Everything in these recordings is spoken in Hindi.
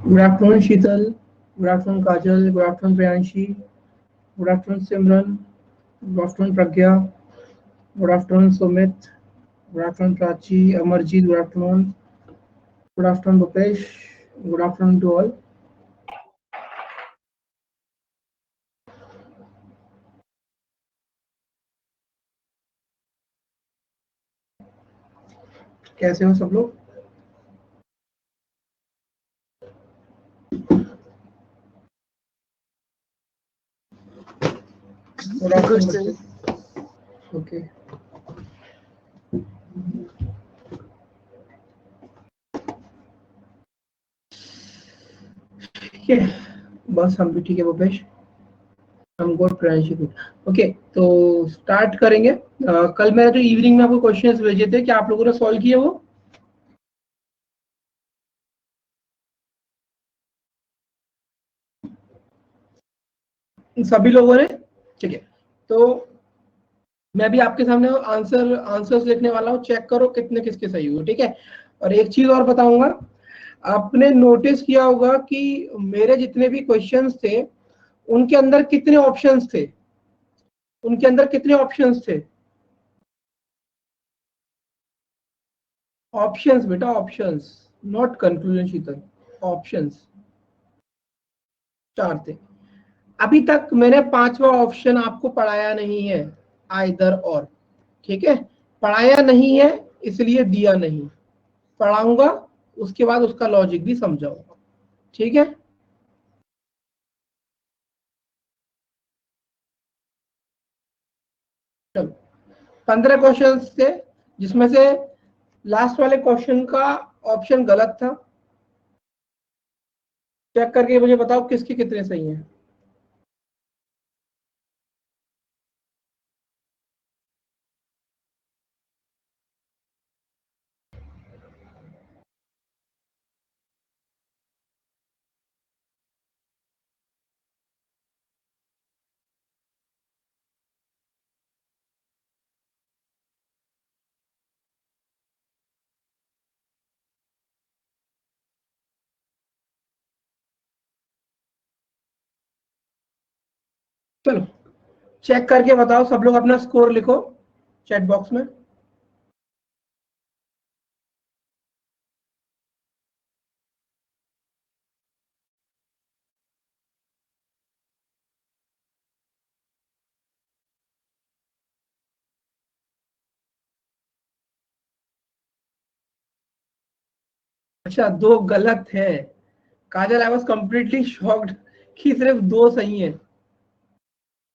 Good afternoon Sheetal, good afternoon Kajal, good afternoon Priyanshi, good afternoon Simran, good afternoon Pragya, good afternoon Sumit, good afternoon Prachi, Amarjeet, good afternoon, good afternoon Bhupesh, good afternoon to all. कैसे हो सब लोग? गुड आफ्टरनून बच्चे. ओके, ठीक है, बस हम भी ठीक है भूपेश, हम गुड, प्रियांशी गुड. ओके, तो स्टार्ट करेंगे. कल मैंने जो इवनिंग में आपको क्वेश्चंस भेजे थे, क्या आप लोगों ने सॉल्व किए वो? सभी लोगों ने? ठीक है, तो मैं भी आपके सामने आंसर्स लिखने वाला हूँ, चेक करो कितने किसके सही हुए. ठीक है, और एक चीज और बताऊंगा, आपने नोटिस किया होगा कि मेरे जितने भी क्वेश्चंस थे उनके अंदर कितने ऑप्शंस थे, उनके अंदर कितने ऑप्शंस थे? ऑप्शंस बेटा, options, not conclusion Sheetal, options 4 थे. अभी तक मैंने 5वां ऑप्शन आपको पढ़ाया नहीं है, आइदर और. ठीक है, पढ़ाया नहीं है इसलिए दिया नहीं, पढ़ाऊंगा उसके बाद उसका लॉजिक भी समझाऊंगा. ठीक है, चलो 15 क्वेश्चन थे, जिसमें से लास्ट वाले क्वेश्चन का ऑप्शन गलत था. चेक करके मुझे बताओ किसके कितने सही हैं. चलो चेक करके बताओ, सब लोग अपना स्कोर लिखो चैट बॉक्स में. अच्छा, 2 गलत है. काजल, आई वॉज कम्प्लीटली शॉक्ड कि सिर्फ 2 सही हैं.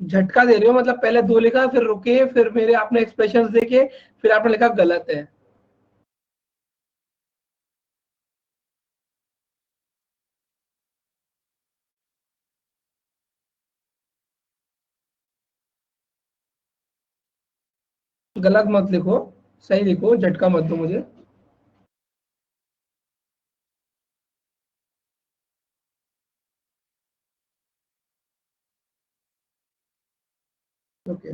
झटका दे रहे हो, मतलब पहले 2 लिखा, फिर रुके, फिर मेरे आपने एक्सप्रेशंस देखे, फिर आपने लिखा गलत है. गलत मत लिखो, सही लिखो, झटका मत दो मुझे. ओके,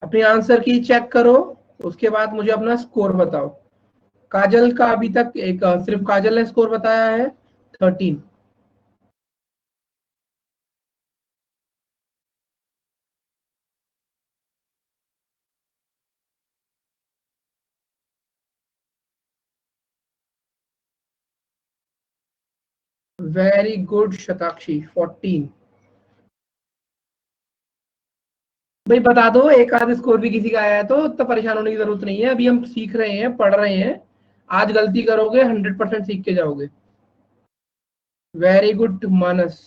अपने आंसर की चेक करो, उसके बाद मुझे अपना स्कोर बताओ. काजल का अभी तक एक सिर्फ काजल ने स्कोर बताया है 13. Very good Shatakshi, 14. भाई बता दो, एक आध स्कोर भी किसी का आया है तो इतना परेशान होने की जरूरत नहीं है. अभी हम सीख रहे हैं, पढ़ रहे हैं. आज गलती करोगे 100% सीख के जाओगे. वेरी गुड मानस.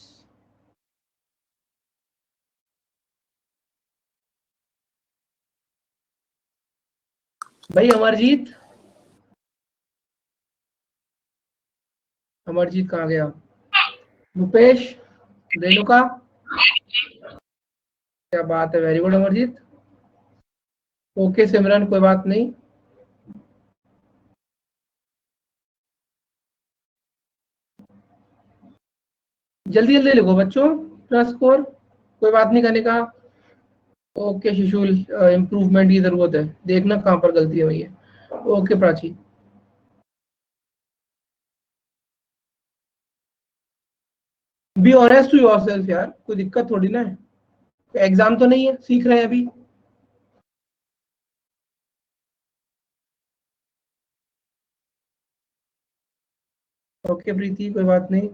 भाई अमरजीत, अमरजीत कहाँ गया? भूपेश, रेणुका, क्या बात है, वेरी गुड अमरजीत. ओके सिमरन, कोई बात नहीं. जल्दी जल्दी लिखो बच्चों अपना स्कोर, कोई बात नहीं करने का. ओके शिशुल, इम्प्रूवमेंट की जरूरत है, देखना कहाँ पर गलती है भैया. Okay Prachi, be honest to yourself यार, कोई दिक्कत थोड़ी ना है, एग्जाम तो नहीं है, सीख रहे हैं अभी। ओके प्रीति, कोई बात नहीं।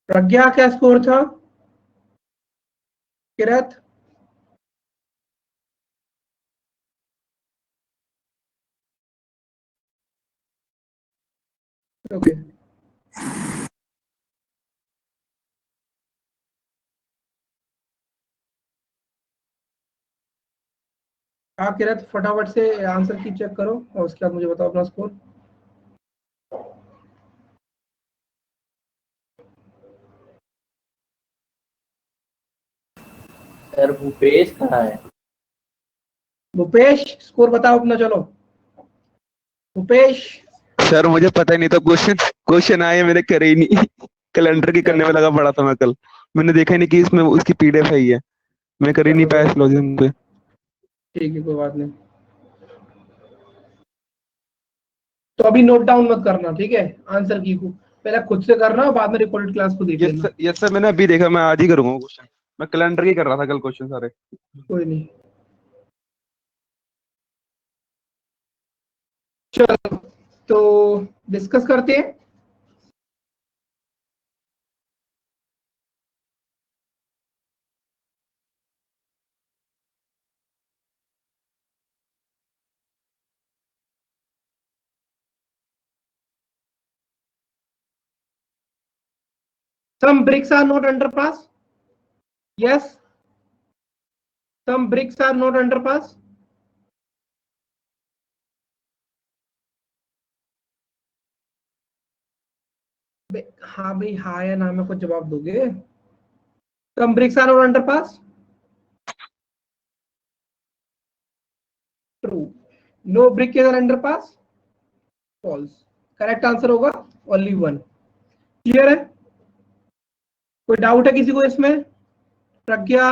प्रज्ञा क्या स्कोर था? किरत? ओके, हाँ किरत फटाफट से आंसर की चेक करो और उसके बाद मुझे बताओ अपना स्कोर। सर भूपेश कहाँ है? भूपेश स्कोर बताओ अपना, चलो भूपेश। सर मुझे पता ही नहीं था, क्वेश्चन क्वेश्चन आए मैंने करे ही नहीं। कैलेंडर की करने में लगा पड़ा था मैं कल, मैंने देखा ही नहीं कि इसमें उसकी पीडीएफ है ही है, मैं कर ही नहीं पाया इस लॉगिन पे। ठीक है, कोई बात नहीं। तो अभी नोट डाउन मत करना, ठीक है, आंसर की को पहले खुद से करना और बाद में रिकॉर्डेड क्लास को देख लेना। यस सर, मैंने अभी देखा, मैं आज ही करूंगा क्वेश्चन, मैं कैलेंडर की कर रहा था कल क्वेश्चन सारे। कोई नहीं, चलो तो डिस्कस करते हैं। Some bricks are not underpass. Yes. Some bricks are not underpass. हाँ भाई, हाँ या ना में कुछ जवाब दोगे? Some bricks are not underpass. True. No brick is an underpass. False. Correct answer होगा ओनली वन। क्लियर है? कोई डाउट है किसी को इसमें? प्रज्ञा,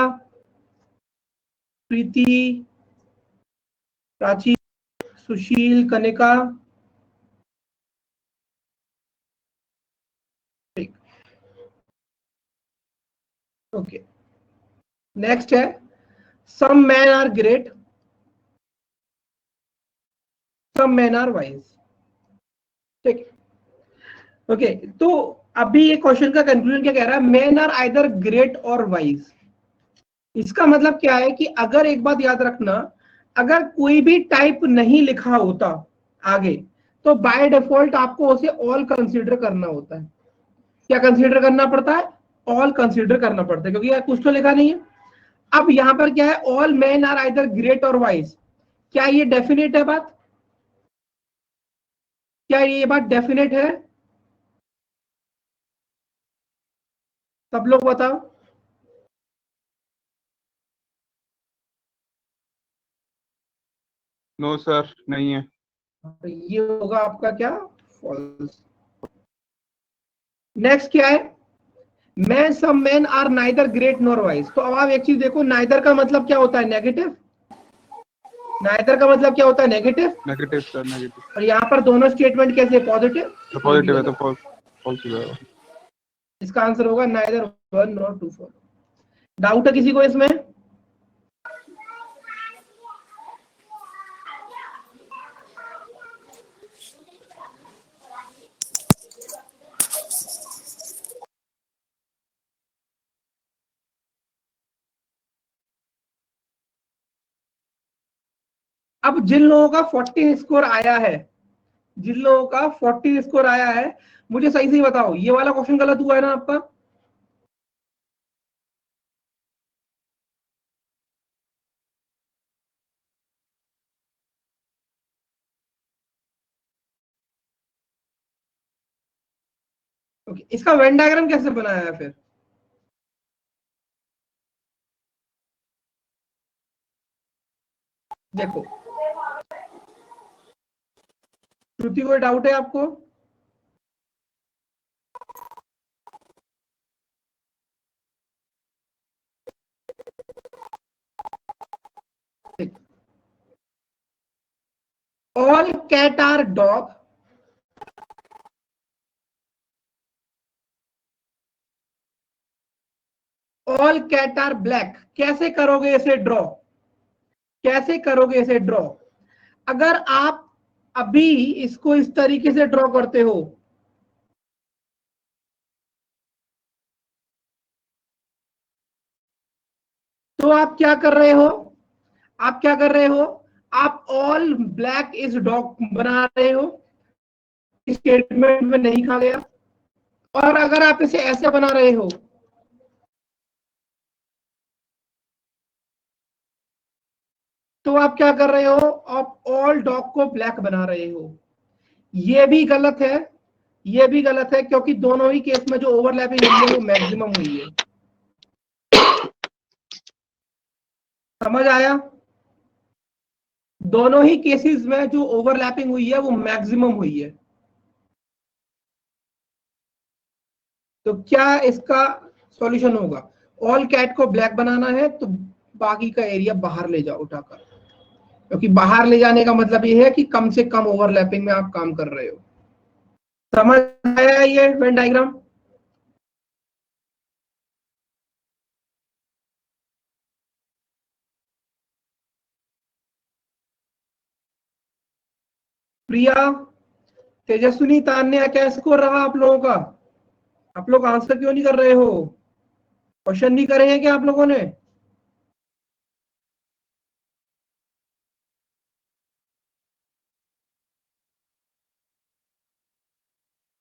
प्रीति, प्राची, सुशील, कनिका? ठीक, ओके। नेक्स्ट है, some man are great, some man are wise. ठीक, ओके। तो अभी ये क्वेश्चन का कंक्लूजन क्या कह रहा है? Man are either great or wise. इसका मतलब क्या है कि अगर एक बात याद रखना, अगर कोई भी टाइप नहीं लिखा होता आगे, तो बाय डिफॉल्ट आपको उसे ऑल कंसीडर करना होता है। क्या कंसीडर करना पड़ता है? ऑल कंसीडर करना पड़ता है, क्योंकि यार कुछ तो लिखा नहीं है। अब यहां पर क्या है? All man are either great or wise. क्या ये डेफिनेट है बात? क्या ये बात डेफिनेट है? सब लोग बताओ। नो सर, नहीं है। तो ये होगा आपका क्या? फॉल्स। नेक्स्ट क्या है? मैं some man are neither great nor wise. तो अब आप एक चीज देखो, नाइदर का मतलब क्या होता है? नेगेटिव। नाइदर का मतलब क्या होता है? नेगेटिव। Negative sir, negative. और यहाँ पर दोनों स्टेटमेंट कैसे? पॉजिटिव। तो पॉजिटिव है तो फॉल्स, फॉल्स हो जाएगा। इसका आंसर होगा neither one nor two for. Doubt है किसी को इसमें? अब जिन लोगों का 40 स्कोर आया है, जिन लोगों का 40 स्कोर आया है, मुझे सही से बताओ, ये वाला क्वेश्चन गलत हुआ है ना आपका? ओके, इसका वेन डायग्राम कैसे बनाया है फिर? देखो, श्रुति कोई डाउट है आपको? All cat are dog, all cat are black. कैसे करोगे इसे ड्रॉ? कैसे करोगे इसे ड्रॉ? अगर आप अभी इसको इस तरीके से ड्रॉ करते हो, तो आप क्या कर रहे हो? आप क्या कर रहे हो? आप ऑल ब्लैक इज डॉग बना रहे हो, स्टेटमेंट में नहीं कहा गया। और अगर आप इसे ऐसे बना रहे हो, तो आप क्या कर रहे हो? आप ऑल डॉग को ब्लैक बना रहे हो। ये भी गलत है, ये भी गलत है, क्योंकि दोनों ही केस में जो ओवरलैपिंग हुई है वो मैक्सिमम हुई है। समझ आया? दोनों ही केसेस में जो ओवरलैपिंग हुई है वो मैक्सिमम हुई है। तो क्या इसका सॉल्यूशन होगा? ऑल कैट को ब्लैक बनाना है तो बाकी का एरिया बाहर ले जाओ उठाकर, क्योंकि बाहर ले जाने का मतलब ये है कि कम से कम ओवरलैपिंग में आप काम कर रहे हो। समझ आया ये वेन डायग्राम? प्रिया, तेजस्विनी, तान्या, क्या स्कोर रहा आप लोगों का? आप लोग आंसर क्यों नहीं कर रहे हो? क्वेश्चन नहीं करे हैं क्या आप लोगों ने?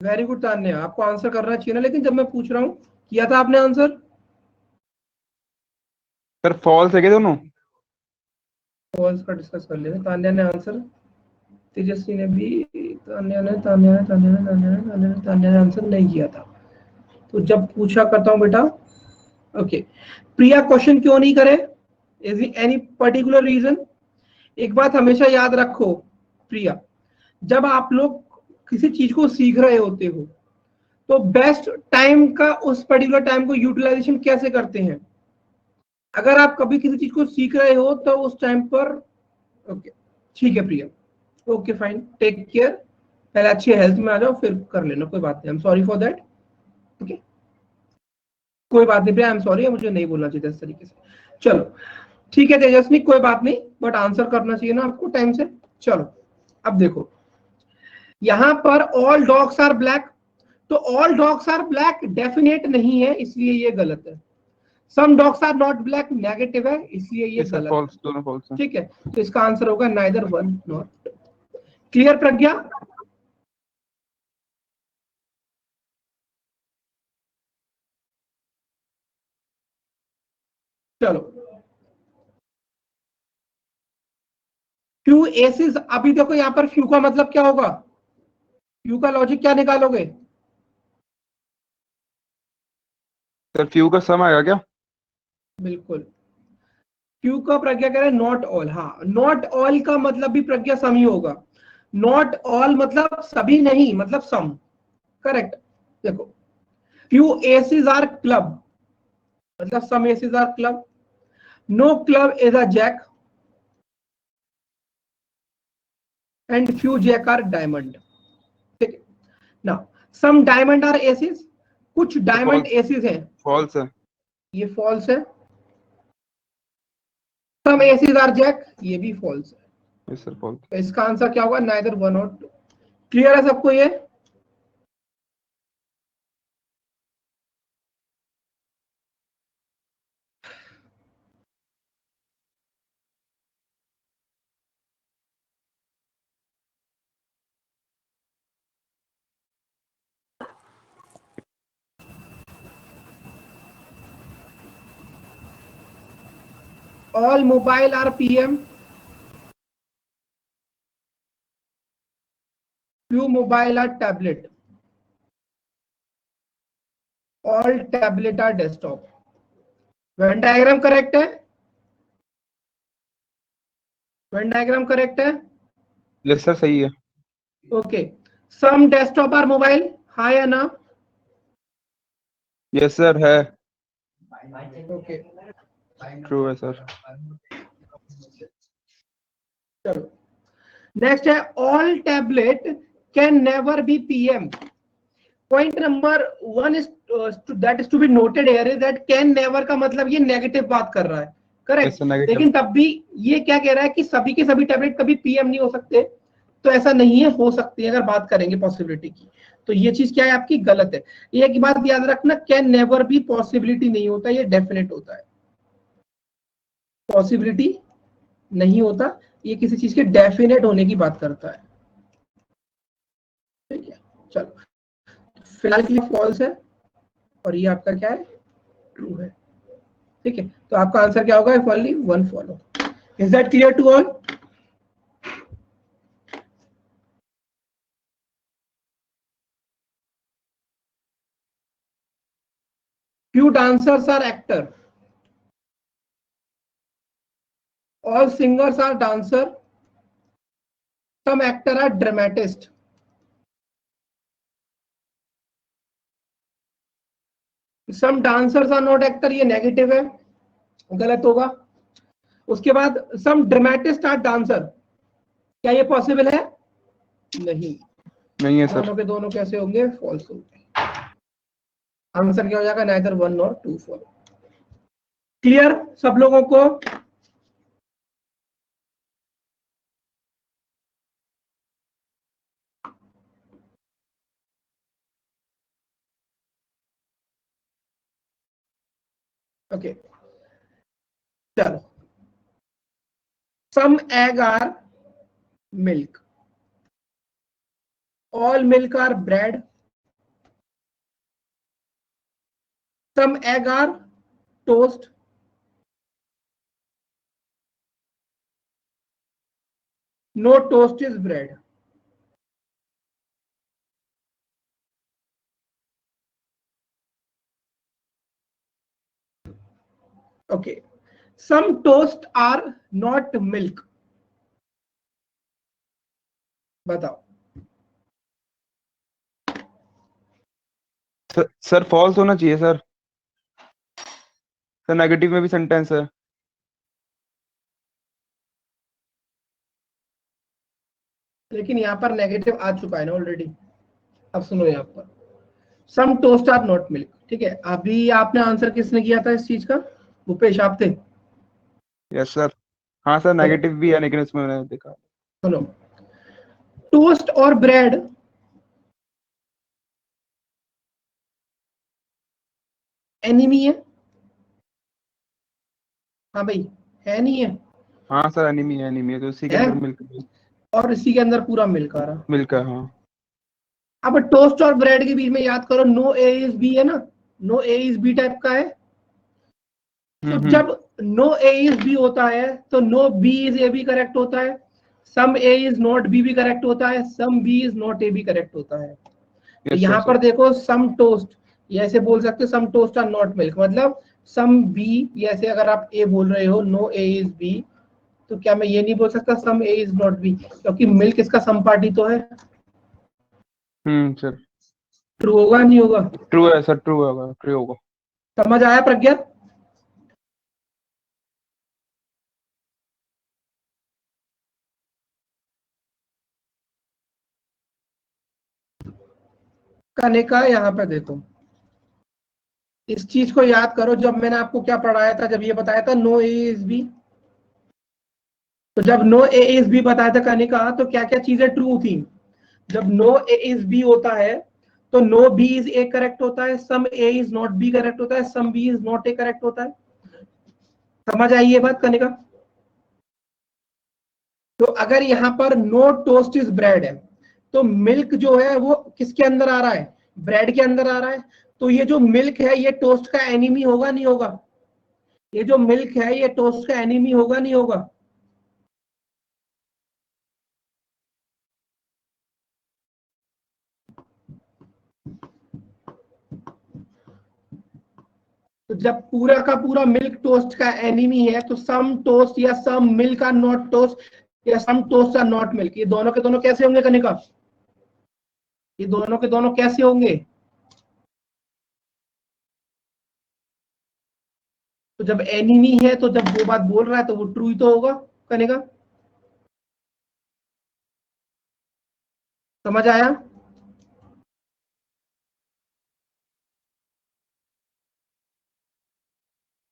वेरी गुड तान्या, आपको आंसर करना चाहिए ना, लेकिन जब मैं पूछ रहा हूं, किया था आपने आंसर? सर फॉल्स है क्या दोनों? फॉल्स का डिस्कस कर लेते। तान्या ने आंसर, तेजस्वी ने भी, तान्या ने आंसर नहीं किया था। तो जब पूछा करता हूं बेटा, ओके। प्रिया क्वेश्चन क्यों नहीं करे? Is any particular reason? एक बात हमेशा याद रखो प्रिया, जब आप लोग किसी चीज को सीख रहे होते हो तो बेस्ट टाइम का, उस पर्टिकुलर टाइम को यूटिलाइजेशन कैसे करते हैं? अगर आप कभी किसी चीज को सीख रहे हो तो उस टाइम पर, ओके ठीक है प्रिया, ओके फाइन, टेक केयर, पहले अच्छी हेल्थ में आ जाओ फिर कर लेना, कोई बात नहीं, I am sorry for that. Okay, कोई बात नहीं प्रिया, आई एम सॉरी, मुझे नहीं बोलना चाहिए इस तरीके से। चलो ठीक है तेजस्वी, कोई बात नहीं, बट आंसर करना चाहिए ना आपको टाइम से। चलो अब देखो, यहां पर ऑल डॉग्स आर ब्लैक, तो all dogs are black definite नहीं है, इसलिए ये गलत है। Some dogs are not black negative है, इसलिए ये सर गलत फॉल्स, है। दोनों फॉल्स हैं। ठीक है, तो इसका आंसर होगा नाइदर वन नॉट। क्लियर प्रज्ञा? चलो, फ्यू एसिस, अभी देखो यहां पर फ्यू का मतलब क्या होगा? फ्यू का लॉजिक क्या निकालोगे? सर फ्यू का सम आएगा क्या? बिल्कुल, फ्यू का प्रज्ञा कह रहे हैं नॉट ऑल। हाँ, नॉट ऑल का मतलब भी प्रज्ञा सम ही होगा। नॉट ऑल मतलब सभी नहीं, मतलब सम। करेक्ट। देखो, फ्यू एसिस आर क्लब, मतलब some aces are club, no club is a jack, and few jack are diamond. ठीक है ना? सम डायमंड आर एसिस, कुछ डायमंड फॉल्स, एसिस हैं, फॉल्स है। ये फॉल्स है। सम एसिस आर जैक, ये भी फॉल्स है। Yes sir false. तो इसका आंसर क्या होगा? नाइदर वन और टू। क्लियर है सबको ये? all mobile are PM, few mobile are tablet, all tablet are desktop। Venn diagram correct है? वेन डायग्राम करेक्ट है? यस सर सही है। Okay, some desktop are mobile, हाँ या ना? यस सर है, ओके, ट्रू है सर। चलो नेक्स्ट है, all tablet can never be PM. Point number 1 is that is to be noted here is that can never का मतलब ये नेगेटिव बात कर रहा है, करेक्ट? Yes, sir, negative. लेकिन तब भी ये क्या कह रहा है कि सभी के सभी टैबलेट कभी पीएम नहीं हो सकते, तो ऐसा नहीं है, हो सकती है अगर बात करेंगे पॉसिबिलिटी की। तो ये चीज क्या है आपकी, गलत है। ये एक बात याद रखना, कैन नेवर भी पॉसिबिलिटी नहीं होता, ये डेफिनेट होता है। पॉसिबिलिटी नहीं होता, ये किसी चीज के डेफिनेट होने की बात करता है। ठीक है, चलो फिलहाल के लिए फॉल्स है और ये आपका क्या है, ट्रू है। ठीक है, तो आपका आंसर क्या होगा, if only one follow. Is that clear to all? Few dancers are actor. All singers are dancer. Some actor are dramatist. Some dancers are not actor, ये नेगेटिव है, गलत होगा। उसके बाद some dramatists are dancer, क्या ये पॉसिबल है? नहीं है सर। दोनों के दोनों कैसे होंगे, फॉल्स होंगे। आंसर क्या हो जाएगा, नाइदर 1 और 2 फॉलो। क्लियर सब लोगों को? ओके, चलो, some egg are milk, all milk are bread, some egg are toast, no toast is bread. Okay, some toast are not milk, बताओ। सर फॉल्स होना चाहिए सर। सर नेगेटिव में भी सेंटेंस है। लेकिन यहाँ पर नेगेटिव आ चुका है ना ऑलरेडी। अब सुनो यहाँ पर, सम टोस्ट आर नॉट मिल्क। ठीक है, अभी आपने आंसर किसने किया था इस चीज का, भूपेश आप थे? यस सर, हाँ सर नेगेटिव भी है लेकिन इसमें मैंने देखा। सुनो, टोस्ट और ब्रेड एनिमी है? हाँ भाई, है नहीं है? हाँ सर एनिमी है तो उसी के है? अंदर मिल्क और इसी के अंदर पूरा मिल्क आ रहा। मिल्क है हाँ। अब टोस्ट और ब्रेड के बीच में याद करो, नो ए इज बी है ना, no A is B type का है। तो जब नो ए इज बी होता है तो नो बी इज ए भी करेक्ट होता है, some A is not B भी करेक्ट होता है, some B is not A भी करेक्ट होता है। तो यहाँ पर देखो, सम टोस्ट, ये ऐसे बोल सकते सम टोस्ट आर नॉट मिल्क, मतलब सम बी, ऐसे अगर आप ए बोल रहे हो, नो ए इज बी, तो क्या मैं ये नहीं बोल सकता सम ए इज नॉट बी, क्योंकि मिल्क इसका सम पार्टी तो है। सर ट्रू होगा नहीं होगा? ट्रू है सर, ट्रू होगा। समझ आया प्रज्ञा? कनिका यहाँ पे देखो, इस चीज को याद करो, जब मैंने आपको क्या पढ़ाया था, जब ये बताया था नो ए इज बी, तो जब नो ए इज बी बताया था कनिका, तो क्या क्या चीजें ट्रू थी? जब नो ए इज बी होता है तो no B is A correct होता है, some A is not B correct होता है, some B is not A correct होता है। समझ आई ये बात कनिका? तो अगर यहाँ पर नो टोस्ट इज ब्रेड है, तो मिल्क जो है वो किसके अंदर आ रहा है, ब्रेड के अंदर आ रहा है। तो ये जो मिल्क है ये टोस्ट का एनिमी होगा नहीं होगा? ये जो मिल्क है ये टोस्ट का एनिमी होगा नहीं होगा? तो जब पूरा का पूरा मिल्क टोस्ट का एनिमी है, तो सम टोस्ट या some milk are not toast या some toast are not milk, ये दोनों के दोनों कैसे होंगे कनिका? ये दोनों के दोनों कैसे होंगे? तो जब एनिमी है तो जब वो बात बोल रहा है तो वो ट्रू ही तो होगा कनेगा। समझ आया?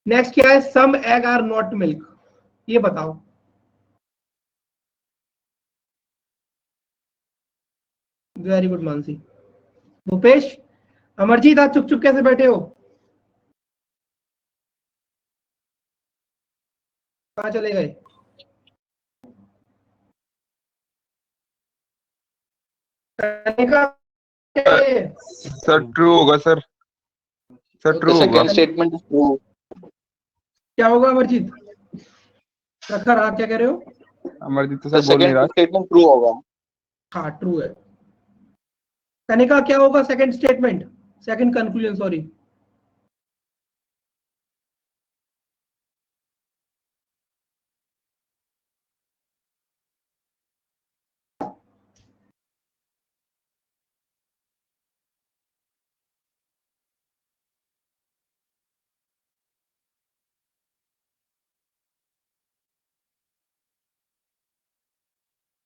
नेक्स्ट क्या है? Some egg are not milk, ये बताओ। Very good Mansi. भूपेश, अमरजीत आज चुप चुप कैसे बैठे हो? कहाँ चले गए? कनेगा सर ट्रू होगा सर। सर ट्रू होगा। Second statement is true. क्या होगा अमरजीत? प्रखर, आप क्या कह रहे हो? अमरजीत तो सर बोल नहीं सेकंड रहा। स्टेटमेंट ट्रू होगा। हाँ ट्रू है। कनिका क्या होगा second statement, second conclusion sorry?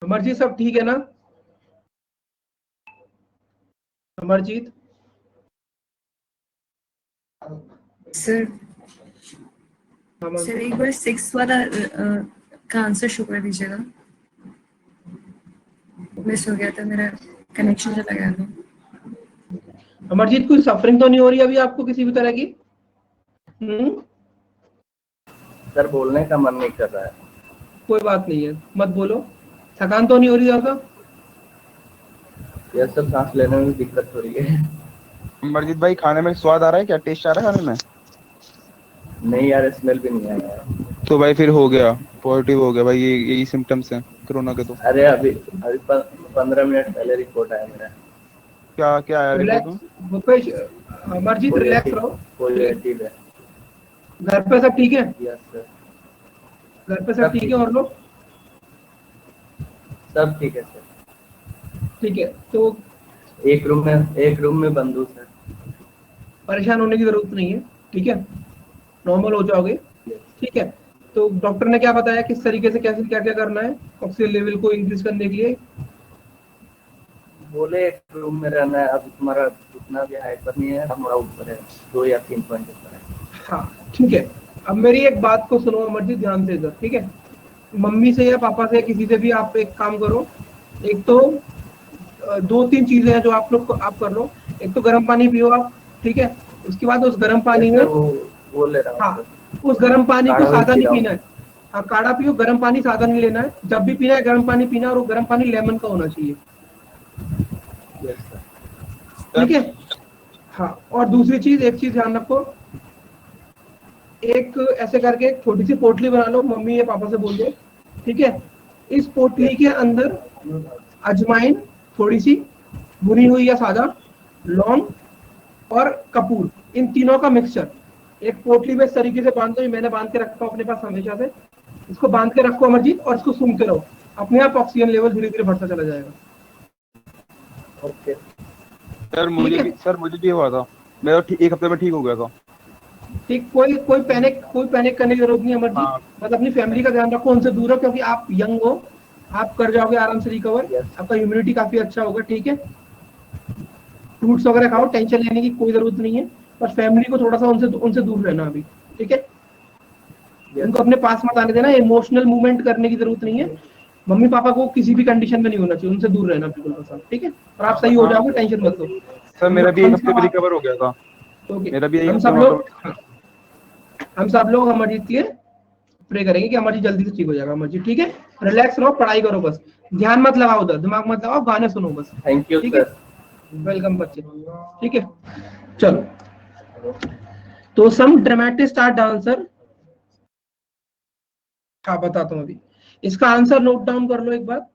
Amarjeet सब ठीक है ना? अमरजीत सर सर एक बार 6 वाला का आंसर शो कर दीजिएगा। मिस हो गया था, मेरा कनेक्शन चला गया था। अमरजीत कोई सफरिंग तो नहीं हो रही अभी आपको किसी भी तरह की? सर बोलने का मन नहीं कर रहा है। कोई बात नहीं है, मत बोलो। थकान तो नहीं हो रही ज्यादा? यह सब सांस लेने में दिक्कत हो रही है। अमरजीत भाई खाने में स्वाद आ रहा है क्या? टेस्ट आ रहा है खाने में? नहीं यार, स्मेल भी नहीं आया है। तो भाई फिर हो गया, पॉजिटिव हो गया भाई। यही सिम्टम्स हैं कोरोना के। तो अरे अभी अभी 15 मिनट पहले रिपोर्ट आया मेरा। क्या क्या आया रिपोर्ट में? रिलैक्स भूपेश, अमरजीत रिलैक्स रहो। पॉजिटिव है। घर पे सब ठीक है? Yes sir. घर पे सब ठीक है और लोग? सब ठीक है सर। ठीक है, तो एक रूम में बंद हूँ सर। परेशान होने की जरूरत नहीं है, ठीक है? नॉर्मल हो जाओगे, ठीक है? तो डॉक्टर ने क्या बताया किस तरीके से कैसे क्या क्या करना है ऑक्सीजन लेवल को इंक्रीज करने के लिए? बोले एक रूम में रहना है। अब तुम्हारा उतना भी हाइपर नहीं है, हमारा ऊपर है 2 या 3 पॉइंट ऊपर है। हाँ ठीक है। अब मेरी एक बात को सुनो अमरजीत ध्यान से इधर, ठीक है? मम्मी से या पापा से किसी से भी आप एक काम करो। एक तो 2-3 चीजें हैं जो आप लोग आप कर लो। एक तो गर्म पानी पियो आप, ठीक है? उसके बाद उस गर्म पानी में, वो ले रहा हूँ हाँ सर। उस गर्म पानी को काढ़ा भी सादा पी नहीं रहा हूँ। पीना है। हाँ काढ़ा पियो, गर्म पानी सादा नहीं लेना है। जब भी पीना है गर्म पानी पीना है, और वो गर्म पानी लेमन का होना चाहिए, यस सर। ठीक है? हाँ और दूसरी चीज, एक चीज ध्यान रखो, एक ऐसे करके एक छोटी सी पोटली बना लो, मम्मी या पापा से बोल दो, ठीक है? इस पोटली के अंदर अजवाइन थोड़ी सी भुनी हुई या सादा, लौंग और कपूर, इन तीनों का मिक्सचर एक पोटली में इस तरीके से बांध दो। ये मैंने बांध के रखा हूँ अपने पास हमेशा से। इसको बांध के रखो अमरजीत, और इसको सूंघते रहो। अपने आप ऑक्सीजन लेवल धीरे धीरे बढ़ता चला जाएगा। ओके सर मुझे भी हुआ था। मेरा एक हफ्ते में ठीक हो गया था। ठीक, कोई पैनिक करने की जरूरत नहीं है अमरजीत। हाँ। बस अपनी फैमिली का ध्यान रखो, उनसे दूर रहो, क्योंकि आप यंग हो, आप कर जाओगे आराम से रिकवर। आपका इम्यूनिटी काफी अच्छा होगा, ठीक है? फ्रूट्स वगैरह खाओ, टेंशन लेने की कोई जरूरत नहीं है। बस फैमिली को थोड़ा सा उनसे दूर रहना अभी, ठीक है? उनको अपने पास मत आने देना। इमोशनल मूवमेंट करने की जरूरत नहीं है। मम्मी पापा को किसी भी कंडीशन में नहीं होना चाहिए, उनसे दूर रहना बिल्कुल बस आप, ठीक है? और आप सही हो जाओगे, टेंशन मत लो। सर मेरा भी एक हफ्ते में रिकवर हो गया था। ओके, मेरा भी यही हम हफ्ते सब में लोग अमरजीत के प्रे करेंगे कि अमरजीत जल्दी से ठीक हो जाएगा। अमरजीत ठीक है, रिलैक्स रहो, पढ़ाई करो, बस ध्यान मत लगाओ उधर, दिमाग मत लगाओ, गाने सुनो बस। थैंक यू ठीक है, सर। वेलकम बच्चे, ठीक है? चलो, तो सम ड्रामेटिक स्टार डांसर, हाँ बताता हूँ अभी। इसका आंसर नोट डाउन कर लो एक बार।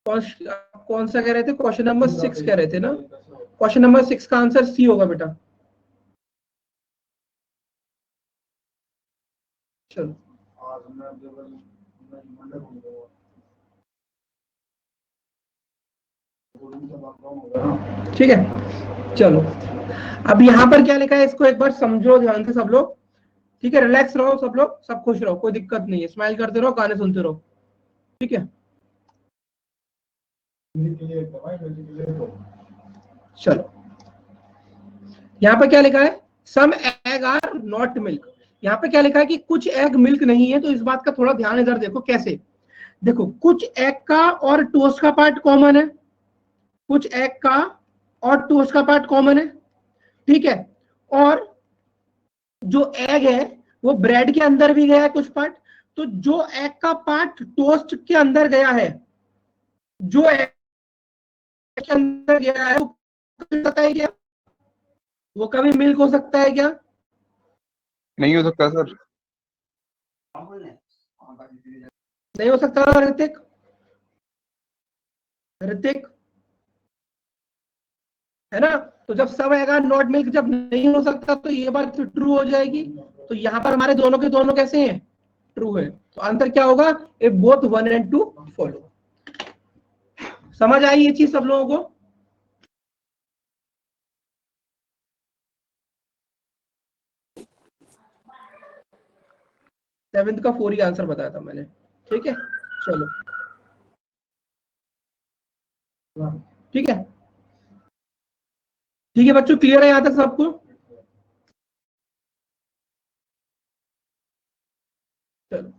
कौन सा कह रहे थे? क्वेश्चन नंबर 6 कह रहे थे ना? क्वेश्चन नंबर 6 का आंसर सी होगा बेटा। चलो, ठीक है, चलो अब यहाँ पर क्या लिखा है इसको एक बार समझो ध्यान से सब लोग। ठीक है, रिलैक्स रहो सब लोग, सब खुश रहो, कोई दिक्कत नहीं है, स्माइल करते रहो, गाने सुनते रहो। ठीक है, चलो यहाँ पे क्या लिखा है, some egg are not milk. यहाँ पे क्या लिखा है कि कुछ एग मिल्क नहीं है, तो इस बात का थोड़ा ध्यान इधर देखो कैसे। देखो कुछ एग का और टोस्ट का पार्ट कॉमन है, कुछ एग का और टोस्ट का पार्ट कॉमन है। ठीक है, और जो एग है वो ब्रेड के अंदर भी गया है कुछ पार्ट, तो जो एग का पार्ट टोस्ट के अंदर गया है, जो एग के अंदर गया है वो पता है क्या, वो कभी मिल्क हो सकता है क्या? नहीं हो सकता सर। नहीं हो सकता ना ऋतिक? ऋतिक है ना, तो जब सब आएगा नॉट मिल्क जब नहीं हो सकता तो ये बात ट्रू हो जाएगी। तो यहाँ पर हमारे दोनों के दोनों कैसे हैं, ट्रू है। तो आंसर क्या होगा, इफ बोथ 1 and 2 फॉलो। समझ आई ये चीज सब लोगों को? सेवेंथ का 4 ही आंसर बताया था मैंने। ठीक है, चलो ठीक है, ठीक है बच्चों, क्लियर है यहां तक सबको? चलो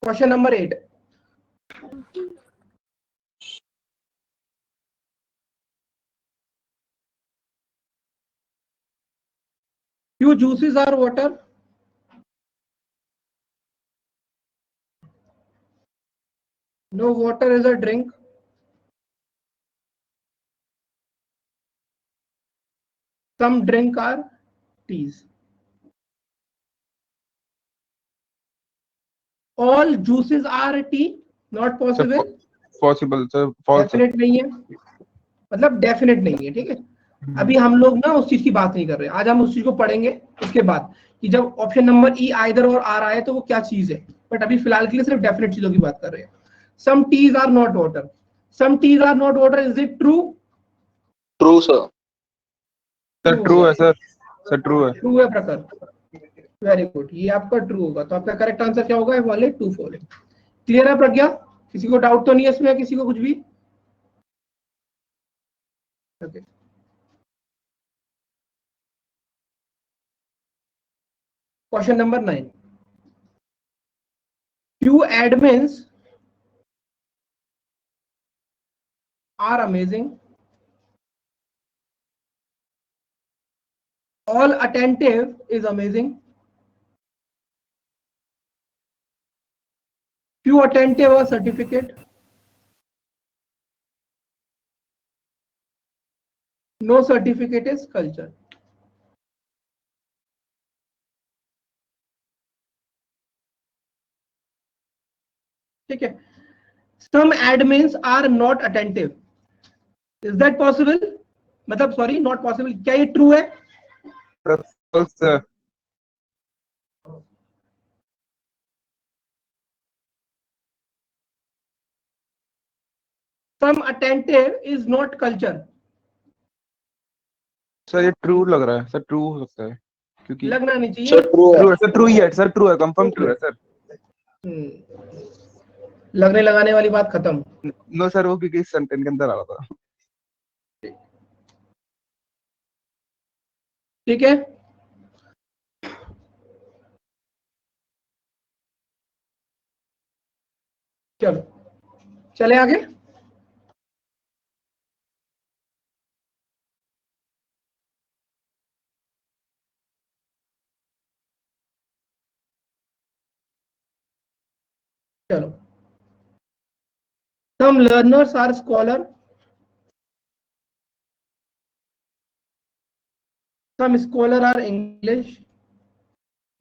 question number 8। Few juices are water. No water is a drink. Some drink are teas. All juices are tea. Not possible. Possible sir, false. Definite नहीं है, मतलब डेफिनेट नहीं है। ठीक है, अभी हम लोग ना उस चीज की बात नहीं कर रहे, आज हम उस चीज को पढ़ेंगे उसके बाद कि जब ऑप्शन नंबर ई आइदर और आ रहा है तो वो क्या चीज है। बट अभी फिलहाल के लिए सिर्फ डेफिनेट चीजों की बात कर रहे हैं। Some teas are not water, some teas are not water, is it true? True sir. Sir true है सर, सर ट्रू है। ट्रू है प्रकर, वेरी गुड, ये आपका ट्रू होगा। तो आपका करेक्ट आंसर क्या होगा, वाले 2 4। क्लियर है प्रज्ञा? किसी को डाउट तो नहीं है इसमें, किसी को कुछ भी? Okay, question number 9। Few admins are amazing. All attentive is amazing. Few attentive are certificate. No certificate is culture. ठीक है, some admins are not attentive. Is that possible? मतलब सॉरी नॉट पॉसिबल, क्या ये ट्रू है? False sir. Some attentive is not culture. Sir ये ट्रू लग रहा है सर, ट्रू हो सकता है क्योंकि लगना नहीं चाहिए। सर ट्रू ट्रू है। है सर, ट्रू ही है सर, ट्रू है, कंफर्म ट्रू है सर। लगने लगाने वाली बात खत्म। नो सर, वो क्योंकि इस सेंटेंस के अंदर आ रहा था। ठीक है, चलो चले आगे। चलो, some learners are scholar, some scholar are English,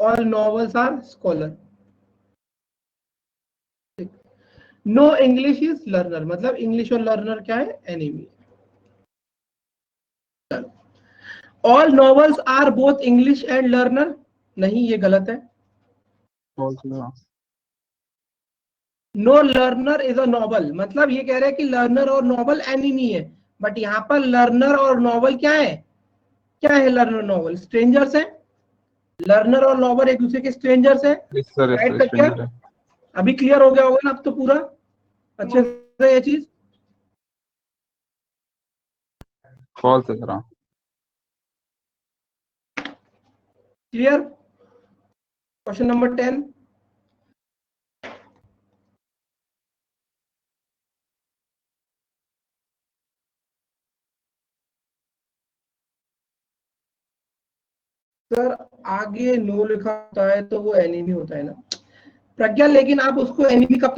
all novels are scholar. No English is learner, मतलब इंग्लिश और लर्नर क्या है, enemy. All novels are both English and learner, नहीं ये गलत है। false है। No learner is a novel, मतलब ये कह रहे हैं कि लर्नर और नॉवल एनिमी है, बट यहाँ पर लर्नर और नॉवल क्या है, क्या है लर्नर नॉवल, स्ट्रेंजर्स है। लर्नर और नॉवल एक दूसरे के स्ट्रेंजर्स है, Yes sir, yes right sir, sir? क्या stranger है। अभी क्लियर हो गया होगा ना अब तो पूरा अच्छे से ये चीज? false है सर। हाँ। क्लियर? क्वेश्चन नंबर 10, सर आगे नो लिखा होता है तो वो एनिमी होता है ना प्रज्ञा, लेकिन आप उसको एनिमी कब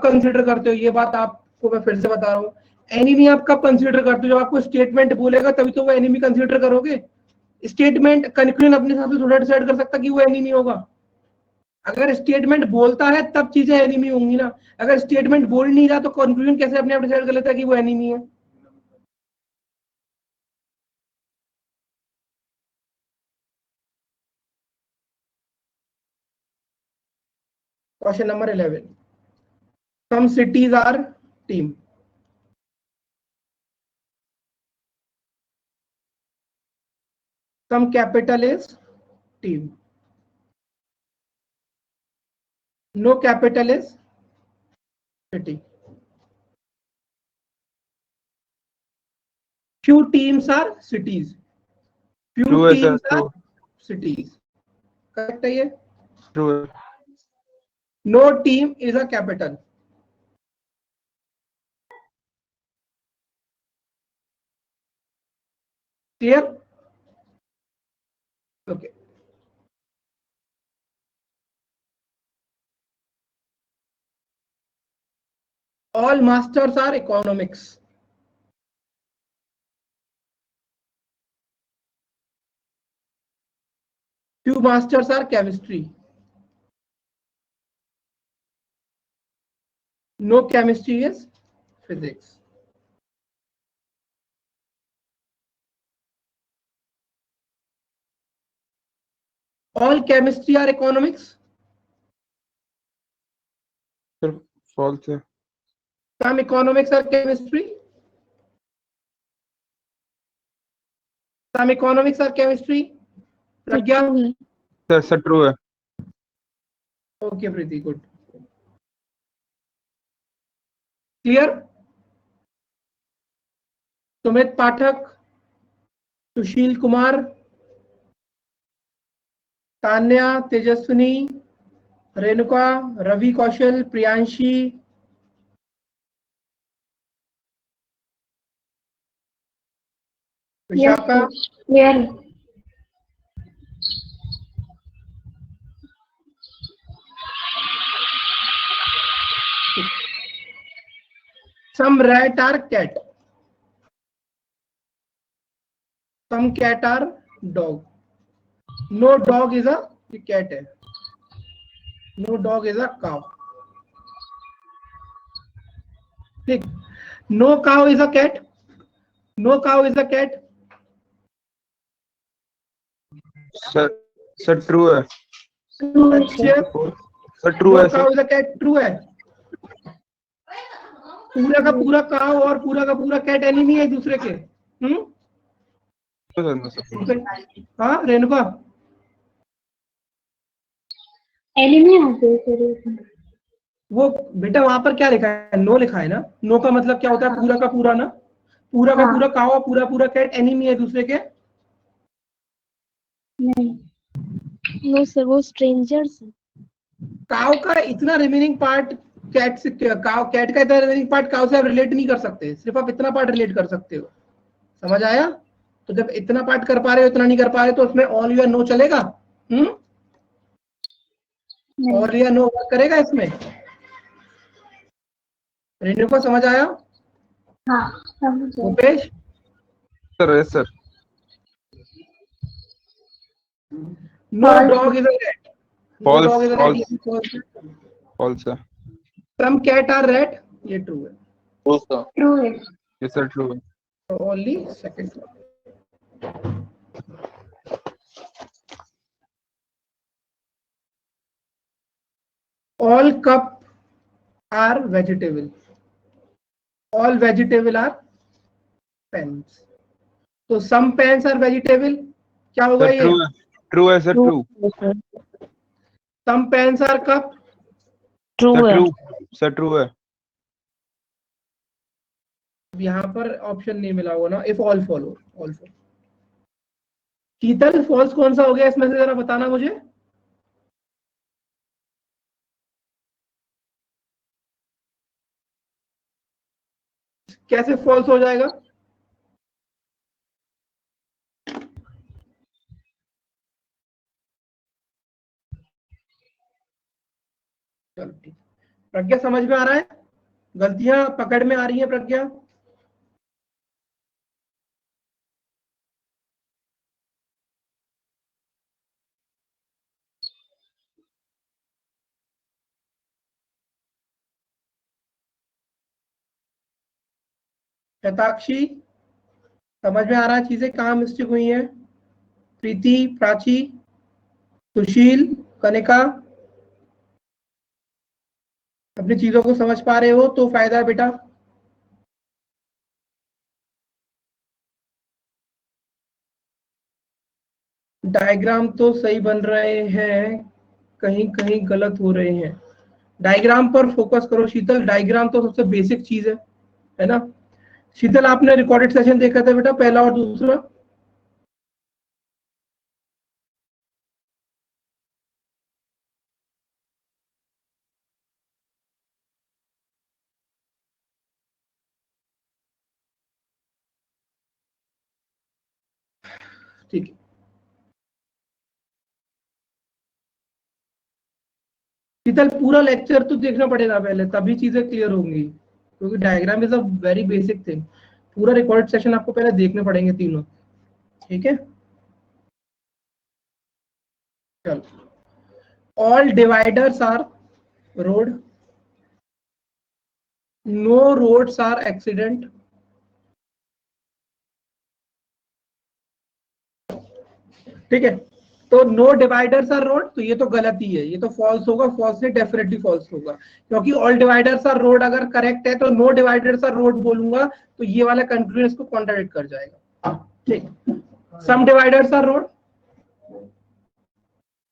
कंसीडर करते हो, ये बात आपको मैं फिर से बता रहा हूँ। एनिमी आप कब कंसीडर करते हो, जब आपको स्टेटमेंट बोलेगा तभी तो वो एनिमी कंसीडर करोगे। स्टेटमेंट कंक्लूजन अपने हिसाब से थोड़ा डिसाइड कर सकता कि वो एनिमी होगा। अगर स्टेटमेंट बोलता है तब चीजें एनिमी होंगी ना, अगर स्टेटमेंट बोल नहीं रहा तो कंक्लूजन कैसे अपने आप डिसाइड कर लेता है कि वो एनिमी है? Question number 11, some cities are team, some capital is team, no capital is city, few teams are cities, few True है sir, teams are true, cities, correct है ये? true है। No team is a capital, clear? Okay, all masters are economics, few masters are chemistry, no chemistry is physics, all chemistry are economics, Sir false है। some economics are chemistry, some economics are chemistry, Pragya? Sir true है। Okay Preeti, good, clear? Sumit Pathak, Sushil Kumar, Tanya, Tejaswini, Renuka, Ravi Kaushal, Priyanshi, Vishakha, some rat are cat, some cat are dog, no dog is a cat है, no dog is a cow, ठीक, no cow is a cat, no cow is a cat, sir true है। अच्छे, सर true no है cow sir. is a cat, true है। पूरा का पूरा काव और पूरा का पूरा कैट एनिमी है एक दूसरे के। हाँ रेणुका, एनिमी है वो बेटा वहां पर क्या लिखा है, नो लिखा है ना, नो का मतलब क्या होता है, पूरा का पूरा ना, पूरा का पूरा काव और पूरा पूरा कैट एनिमी है दूसरे के। नहीं, नो सर वो स्ट्रेंजर्स है। काव का इतना रिमेनिंग पार्ट कैट से, काव कैट का इतना रिमेनिंग पार्ट काव से आप रिलेट नहीं कर सकते, सिर्फ आप इतना पार्ट रिलेट कर सकते हो, समझ आया? तो जब इतना पार्ट कर पा रहे हो इतना नहीं कर पा रहे तो उसमें ऑल या नो चलेगा? ऑल या नो वर्क करेगा इसमें? रेणु को समझ आया? हाँ समझ गए। Bhupesh? Sir yes sir. No dog is a cat, no False, dog is a false. Cat, false है। सम कैट आर रैट, ये ट्रू है, ट्रू सर। ट्रू है। यस सर ट्रू है। Only second. all cup are vegetable, all vegetable are pens. तो some pens are vegetable, क्या होगा सर ये? ट्रू है sir, true. some pens are cup, true sir है। ट्रू, सर ट्रू है। यहाँ पर ऑप्शन नहीं मिला होगा ना, if all follow, all follow। Sheetal false कौन सा हो गया इसमें से, जरा बताना मुझे। कैसे फॉल्स हो जाएगा? चलो ठीक, प्रज्ञा समझ में आ रहा है? गलतियां पकड़ में आ रही है प्रज्ञा? शताक्षी समझ में आ रहा है चीजें कहाँ मिस्टेक हुई हैं? प्रीति, प्राची, सुशील, कनिका, अपनी चीजों को समझ पा रहे हो तो फायदा है बेटा। डायग्राम तो सही बन रहे हैं, कहीं कहीं गलत हो रहे हैं। डायग्राम पर फोकस करो शीतल, डायग्राम तो सबसे बेसिक चीज है ना? शीतल आपने रिकॉर्डेड सेशन देखा था बेटा, पहला और दूसरा? ठीक है, शीतल पूरा लेक्चर तो देखना पड़ेगा पहले, तभी चीजें क्लियर होंगी, क्योंकि diagram is a very basic thing. पूरा रिकॉर्डेड सेशन आपको पहले देखने पड़ेंगे तीनों, ठीक है? चलो, all dividers are road, no roads are accident, ठीक है? तो नो डिवाइडर्स आर रोड, तो ये तो गलत ही है, ये तो फॉल्स होगा, फॉल्स नहीं, डेफिनेटली फॉल्स होगा, क्योंकि ऑल डिवाइडर्स आर रोड अगर करेक्ट है तो नो डिवाइडर्स आर रोड बोलूंगा तो ये वाला कंक्लूजन इसको कॉन्ट्राडिक्ट कर जाएगा, ठीक? Some dividers are road,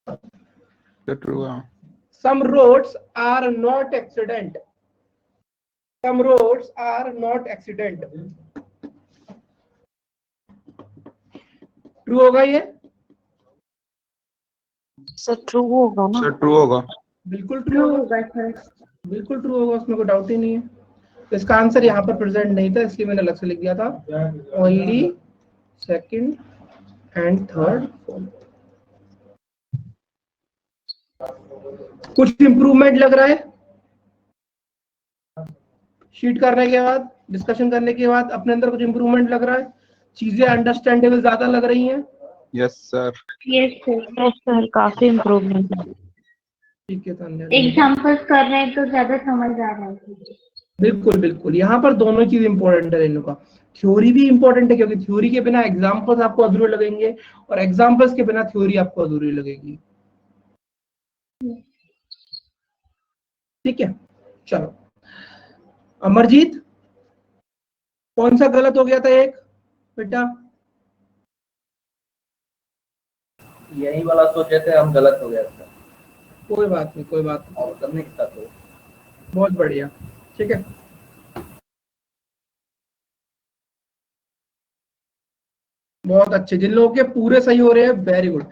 sir true है। some roads are not accident, some roads are not accident, true होगा ये? सर ट्रू होगा ना? सर ट्रू होगा। बिल्कुल ट्रू होगा सर, बिल्कुल ट्रू होगा, उसमें कोई डाउट ही नहीं है। तो इसका आंसर यहाँ पर प्रेजेंट नहीं था, इसलिए मैंने अलग से लिख दिया था, ओनली सेकंड एंड थर्ड। कुछ इंप्रूवमेंट लग रहा है शीट करने के बाद, डिस्कशन करने के बाद अपने अंदर कुछ इंप्रूवमेंट लग रहा है, चीजें अंडरस्टैंडेबल ज्यादा लग रही हैं? Yes sir. यस सर, काफी इम्प्रूवमेंट है। ठीक है धन्यवाद। एग्जाम्पल्स कर रहे हैं तो ज्यादा समझ आ रहा है। बिल्कुल बिल्कुल, यहाँ पर दोनों चीज इंपॉर्टेंट है इन का, थ्योरी भी इंपॉर्टेंट है, क्योंकि थ्योरी के बिना एग्जाम्पल्स आपको अधूरे लगेंगे और एग्जाम्पल्स के बिना थ्योरी आपको अधूरी लगेगी, ठीक है? चलो, अमरजीत कौन सा गलत हो गया था एक बेटा? यही वाला सोचे थे हम, गलत हो गया था। कोई बात नहीं, कोई बात नहीं, और करने की था तो बहुत बढ़िया, ठीक है? बहुत अच्छे, जिन लोगों के पूरे सही हो रहे हैं वेरी गुड,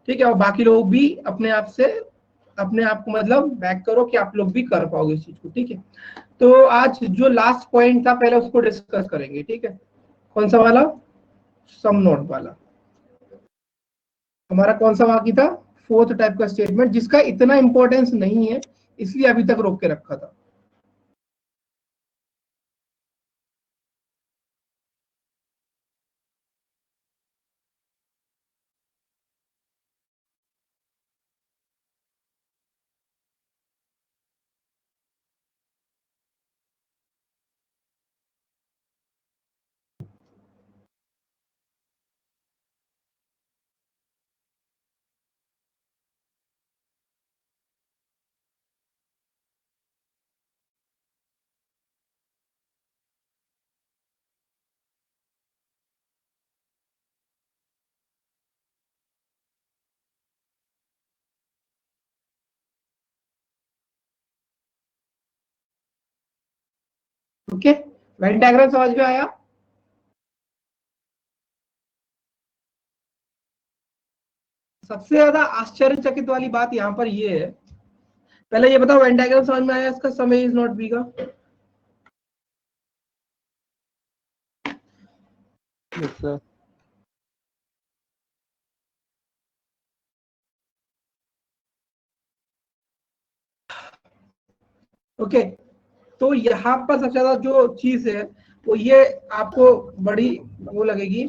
ठीक है? और बाकी लोग भी अपने आप से अपने आप को मतलब बैक करो कि आप लोग भी कर पाओगे इस चीज को, ठीक है? तो आज जो लास्ट पॉइंट था पहले उसको डिस्कस करेंगे, ठीक है? कौन सा वाला? सम नोट वाला। हमारा कौन सा बाकी था? फोर्थ टाइप का स्टेटमेंट, जिसका इतना इंपॉर्टेंस नहीं है, इसलिए अभी तक रोक के रखा था। ओके, वेन डायग्राम समझ में आया? सबसे ज्यादा आश्चर्यचकित वाली बात यहाँ पर ये है, पहले ये बताओ वेन डायग्राम समझ में आया इसका समय इज नॉट बी का? Yes sir. ओके, तो यहाँ पर सबसे ज्यादा जो चीज है वो ये आपको बड़ी वो लगेगी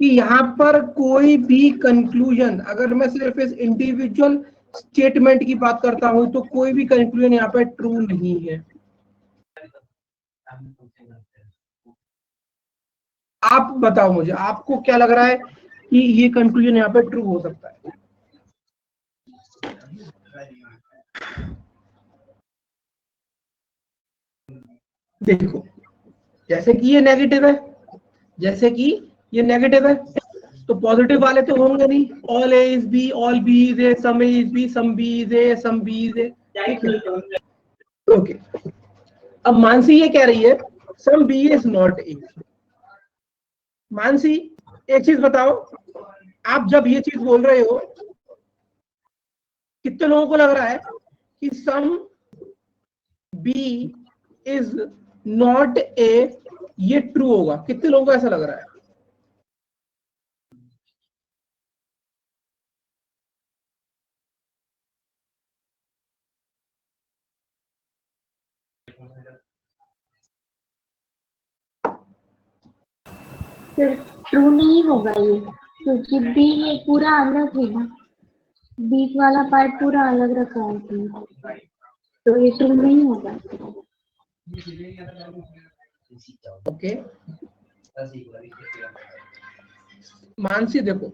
कि यहाँ पर कोई भी कंक्लूजन, अगर मैं सिर्फ इस इंडिविजुअल स्टेटमेंट की बात करता हूं तो कोई भी कंक्लूजन यहाँ पर ट्रू नहीं है। आप बताओ मुझे, आपको क्या लग रहा है कि ये कंक्लूजन यहाँ पे ट्रू हो सकता है? देखो, जैसे कि ये नेगेटिव है, जैसे कि ये नेगेटिव है, तो पॉजिटिव वाले तो होंगे नहीं। All A is B, all B is A, some A is B, some B is A, some B is A. Okay, अब मानसी ये कह रही है some B is not A. Mansi एक चीज बताओ, आप जब ये चीज बोल रहे हो कितने लोगों को लग रहा है कि some B is not A ये ट्रू होगा? कितने लोगों को ऐसा लग रहा है? ट्रू नहीं होगा ये, क्योंकि बी ये पूरा अलग है ना, बीच वाला पार्ट पूरा अलग रखा है इसमें, तो ये ट्रू नहीं होगा। ओके, मानसी देखो,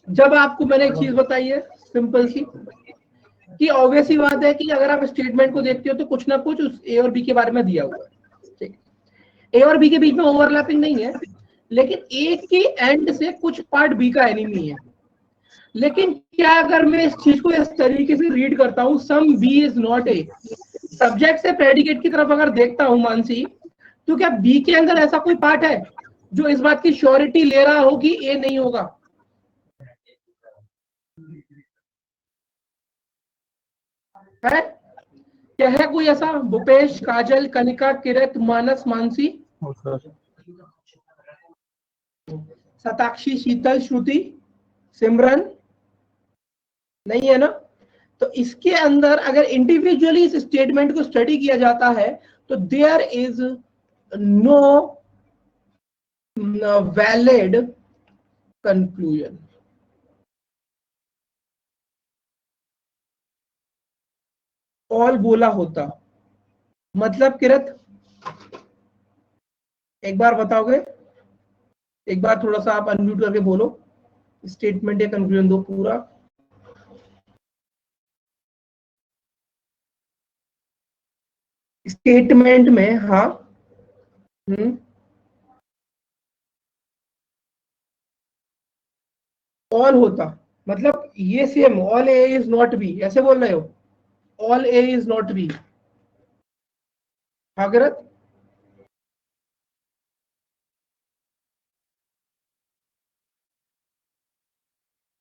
जब आपको मैंने एक चीज बताई है सिंपल सी कि ऑब्वियस ही बात है कि अगर आप स्टेटमेंट को देखते हो तो कुछ ना कुछ उस ए और बी के बारे में दिया हुआ है, ठीक। ए और बी के बीच में ओवरलैपिंग नहीं है, लेकिन ए के एंड से कुछ पार्ट बी का एनिमी है। लेकिन क्या अगर मैं इस चीज को इस तरीके से रीड करता हूं, some B is not A, subject से प्रेडिकेट की तरफ अगर देखता हूं मानसी, तो क्या बी के अंदर ऐसा कोई पार्ट है जो इस बात की श्योरिटी ले रहा हो कि ए नहीं होगा? है क्या? है कोई ऐसा? भूपेश, काजल, कनिका, किरत, मानस, मानसी, सताक्षी, शीतल, श्रुति, सिमरन? नहीं है ना? तो इसके अंदर अगर इंडिविजुअली इस स्टेटमेंट को स्टडी किया जाता है तो there is no valid conclusion. All बोला होता मतलब किरत एक बार बताओगे? एक बार थोड़ा सा आप अनम्यूट करके बोलो, स्टेटमेंट या कंक्लूजन दो पूरा। स्टेटमेंट में हाँ, ऑल होता मतलब ये same, all A is not B, ऐसे बोल रहे हो? All A is not B, हाँ किरत?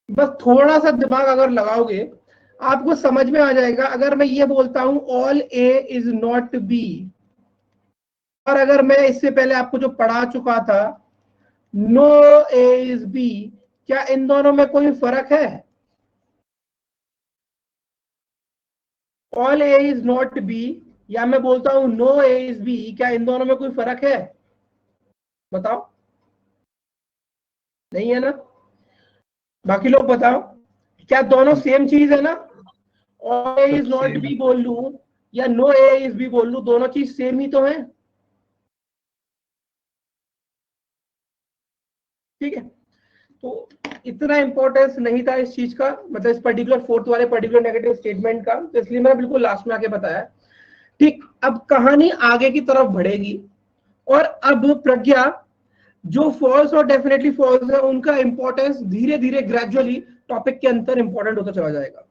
बस थोड़ा सा दिमाग अगर लगाओगे आपको समझ में आ जाएगा। अगर मैं ये बोलता हूं all A is not B, और अगर मैं इससे पहले आपको जो पढ़ा चुका था नो ए इज बी, क्या इन दोनों में कोई फर्क है? All A is not B या मैं बोलता हूं नो ए इज बी, क्या इन दोनों में कोई फर्क है? बताओ, नहीं है ना? बाकी लोग बताओ, क्या दोनों सेम चीज है ना? All A is not B बोल लूं या नो ए इज बी बोल लूं, दोनों चीज सेम ही तो है, ठीक है? तो इतना इंपॉर्टेंस नहीं था इस चीज का, मतलब इस पर्टिकुलर फोर्थ वाले पर्टिकुलर नेगेटिव स्टेटमेंट का, तो इसलिए मैंने बिल्कुल लास्ट में आके बताया, ठीक। अब कहानी आगे की तरफ बढ़ेगी और अब प्रज्ञा जो फॉल्स और डेफिनेटली फॉल्स है उनका इंपॉर्टेंस धीरे धीरे ग्रेजुअली टॉपिक के अंदर इंपॉर्टेंट होता चला जाएगा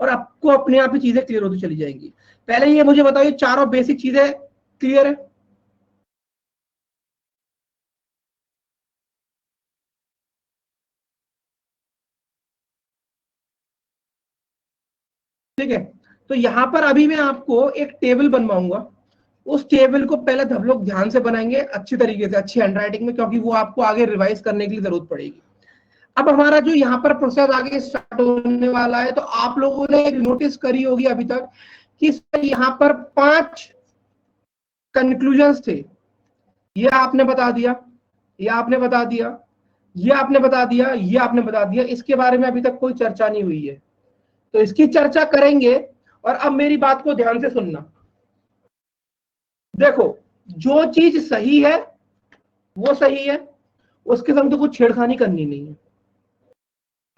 और आपको अपने आप ही चीजें क्लियर होती चली जाएंगी। पहले ये मुझे बताओ, ये चारों बेसिक चीजें क्लियर है? ठीक है। तो यहाँ पर अभी मैं आपको एक टेबल बनवाऊंगा, उस टेबल को पहले हम लोग ध्यान से बनाएंगे अच्छी तरीके से, अच्छी हैंडराइटिंग में, क्योंकि वो आपको आगे रिवाइज करने की जरूरत पड़ेगी। अब हमारा जो यहाँ पर प्रोसेस आगे स्टार्ट होने वाला है, तो आप लोगों ने एक नोटिस करी होगी अभी तक कि यहाँ पर 5 कंक्लूजन्स थे। ये आपने बता दिया, ये आपने बता दिया, ये आपने बता दिया, ये आपने बता दिया। इसके बारे में अभी तक कोई चर्चा नहीं हुई है, तो इसकी चर्चा करेंगे। और अब मेरी बात को ध्यान से सुनना। देखो, जो चीज सही है वो सही है, उसके संग तो कुछ छेड़खानी करनी नहीं है।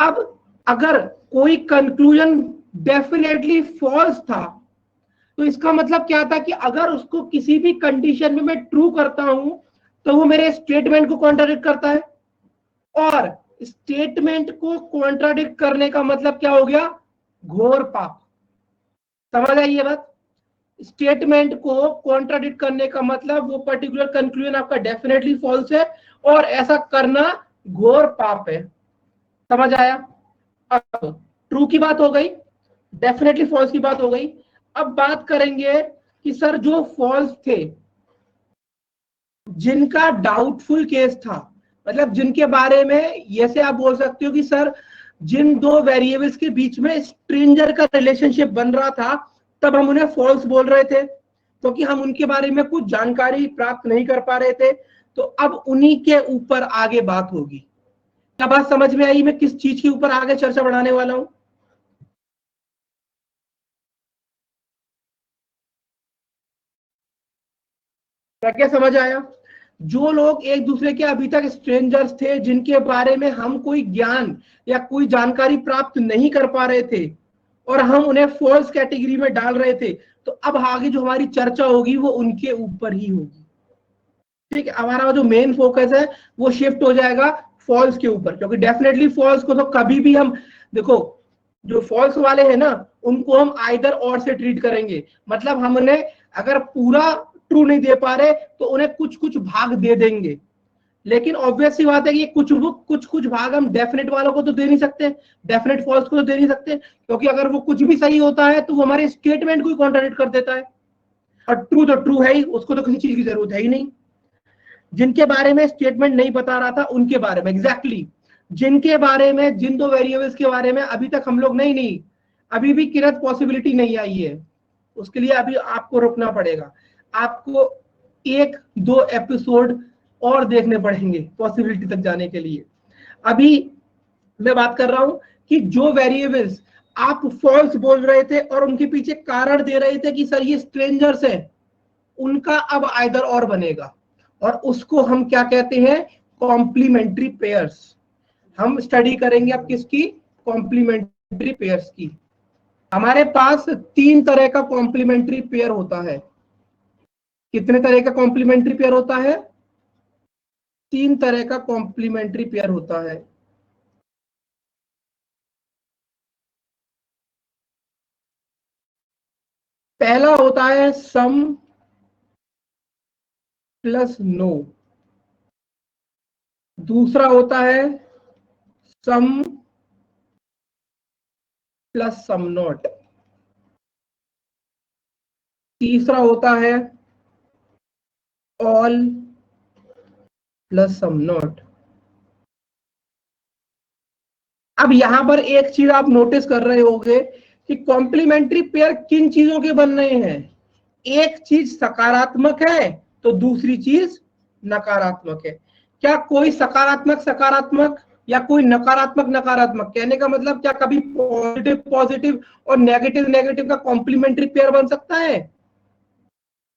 अब अगर कोई कंक्लूजन डेफिनेटली फॉल्स था, तो इसका मतलब क्या था कि अगर उसको किसी भी कंडीशन में मैं ट्रू करता हूं तो वो मेरे स्टेटमेंट को कॉन्ट्राडिक्ट करता है। और स्टेटमेंट को कॉन्ट्राडिक्ट करने का मतलब क्या हो गया? घोर पाप। समझ आई ये बात? स्टेटमेंट को कॉन्ट्राडिक्ट करने का मतलब वो पर्टिकुलर कंक्लूजन आपका डेफिनेटली फॉल्स है और ऐसा करना घोर पाप है। समझ आया? अब ट्रू की बात हो गई, डेफिनेटली फॉल्स की बात हो गई। अब बात करेंगे कि सर जो फॉल्स थे, जिनका डाउटफुल केस था, मतलब जिनके बारे में ऐसे आप बोल सकते हो कि सर जिन दो वेरिएबल्स के बीच में स्ट्रेंजर का रिलेशनशिप बन रहा था, तब हम उन्हें फॉल्स बोल रहे थे क्योंकि हम उनके बारे में कुछ जानकारी प्राप्त नहीं कर पा रहे थे। तो अब उन्हीं के ऊपर आगे बात होगी। क्या बात समझ में आई? मैं किस चीज के ऊपर आगे चर्चा बढ़ाने वाला हूं? क्या समझ आया? जो लोग एक दूसरे के अभी तक स्ट्रेंजर्स थे, जिनके बारे में हम कोई ज्ञान या कोई जानकारी प्राप्त नहीं कर पा रहे थे और हम उन्हें फॉल्स कैटेगरी में डाल रहे थे, तो अब आगे जो हमारी चर्चा होगी वो उनके ऊपर ही होगी। ठीक है, हमारा जो मेन फोकस है वो शिफ्ट हो जाएगा फॉल्स के ऊपर, क्योंकि डेफिनेटली फॉल्स को तो कभी भी हम, देखो जो फॉल्स वाले हैं ना, उनको हम आइदर और से ट्रीट करेंगे। मतलब हम उन्हें अगर पूरा ट्रू नहीं दे पा रहे तो उन्हें कुछ कुछ भाग दे देंगे, लेकिन ऑब्वियस सी बात है कि कुछ भाग हम डेफिनेट वालों को तो दे नहीं सकते, डेफिनेट फॉल्स को तो दे नहीं सकते, क्योंकि अगर वो कुछ भी सही होता है तो वो हमारे स्टेटमेंट को ही कॉन्ट्राडिक्ट कर देता है। और ट्रू तो ट्रू है ही, उसको तो किसी चीज की जरूरत है ही नहीं। जिनके बारे में स्टेटमेंट नहीं बता रहा था उनके बारे में, एग्जैक्टली जिनके बारे में, जिन दो वेरिएबल्स के बारे में अभी तक हम लोग नहीं अभी भी किरत पॉसिबिलिटी नहीं आई है, उसके लिए अभी आपको रुकना पड़ेगा। आपको 1-2 एपिसोड और देखने पड़ेंगे पॉसिबिलिटी तक जाने के लिए। अभी मैं बात कर रहा हूं कि जो वेरिएबल्स आप फॉल्स बोल रहे थे और उनके पीछे कारण दे रहे थे कि सर ये स्ट्रेंजर्स है, उनका अब आइदर और बनेगा, और उसको हम क्या कहते हैं? Complementary pairs. हम स्टडी करेंगे अब किसकी? कॉम्प्लीमेंट्री पेयर्स की। हमारे पास 3 तरह का कॉम्प्लीमेंट्री पेयर होता है। कितने तरह का कॉम्प्लीमेंट्री पेयर होता है? 3 तरह का कॉम्प्लीमेंट्री पेयर होता है। पहला होता है सम प्लस नो, दूसरा होता है सम प्लस सम नॉट, तीसरा होता है ऑल प्लस सम नॉट। अब यहां पर एक चीज आप नोटिस कर रहे होंगे कि कॉम्प्लीमेंट्री पेयर किन चीजों के बन रहे हैं। एक चीज सकारात्मक है तो दूसरी चीज नकारात्मक है। क्या कोई सकारात्मक सकारात्मक या कोई नकारात्मक नकारात्मक, कहने का मतलब क्या कभी पॉजिटिव पॉजिटिव और नेगेटिव नेगेटिव का कॉम्प्लीमेंट्री पेयर बन सकता है?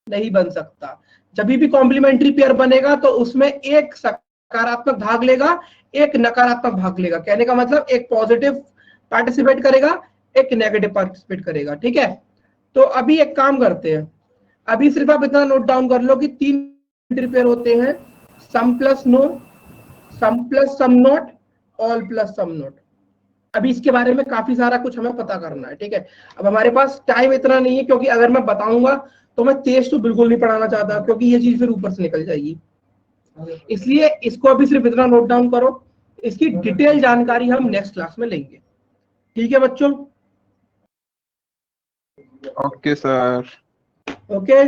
नहीं बन सकता। जब भी कॉम्प्लीमेंट्री पेयर बनेगा तो उसमें एक सकारात्मक भाग लेगा, एक नकारात्मक भाग लेगा। कहने का मतलब एक पॉजिटिव पार्टिसिपेट करेगा, एक नेगेटिव पार्टिसिपेट करेगा। ठीक है, तो अभी एक काम करते हैं, अभी सिर्फ आप इतना नोट डाउन कर लो कि 3 पेयर होते हैं, some plus no, some plus some not, all plus some not. अभी इसके बारे में काफी सारा कुछ हमें पता करना है। ठीक है, अब हमारे पास टाइम इतना नहीं है, क्योंकि अगर मैं बताऊंगा तो मैं तेज तो बिल्कुल नहीं पढ़ाना चाहता, क्योंकि ये चीज फिर ऊपर से निकल जाएगी। इसलिए इसको अभी सिर्फ इतना नोट डाउन करो, इसकी डिटेल जानकारी हम नेक्स्ट क्लास में लेंगे। ठीक है बच्चों? Okay sir. ओके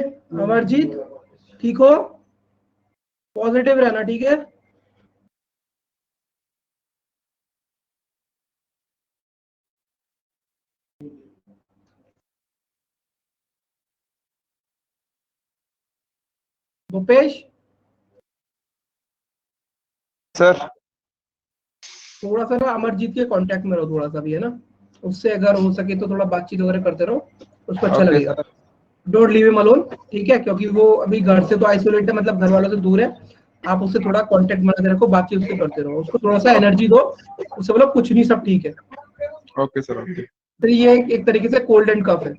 अमरजीत, ठीक हो? पॉजिटिव रहना, ठीक है? भूपेश, सर थोड़ा सा ना अमरजीत के कांटेक्ट में रहो थोड़ा सा भी, है ना? उससे अगर हो सके तो थोड़ा बातचीत वगैरह करते रहो, उसको अच्छा ओके लगेगा। Sir. Don't leave him alone, ठीक है? क्योंकि वो अभी घर से तो आइसोलेट है, मतलब घर वालों से दूर है। आप उससे थोड़ा कांटेक्ट बना के रखो, बातचीत उससे करते रहो, उसको थोड़ा सा एनर्जी दो, उससे बोलो कुछ नहीं, सब ठीक है। Okay sir okay. तो ये एक तरीके से कोल्ड एंड कफ है।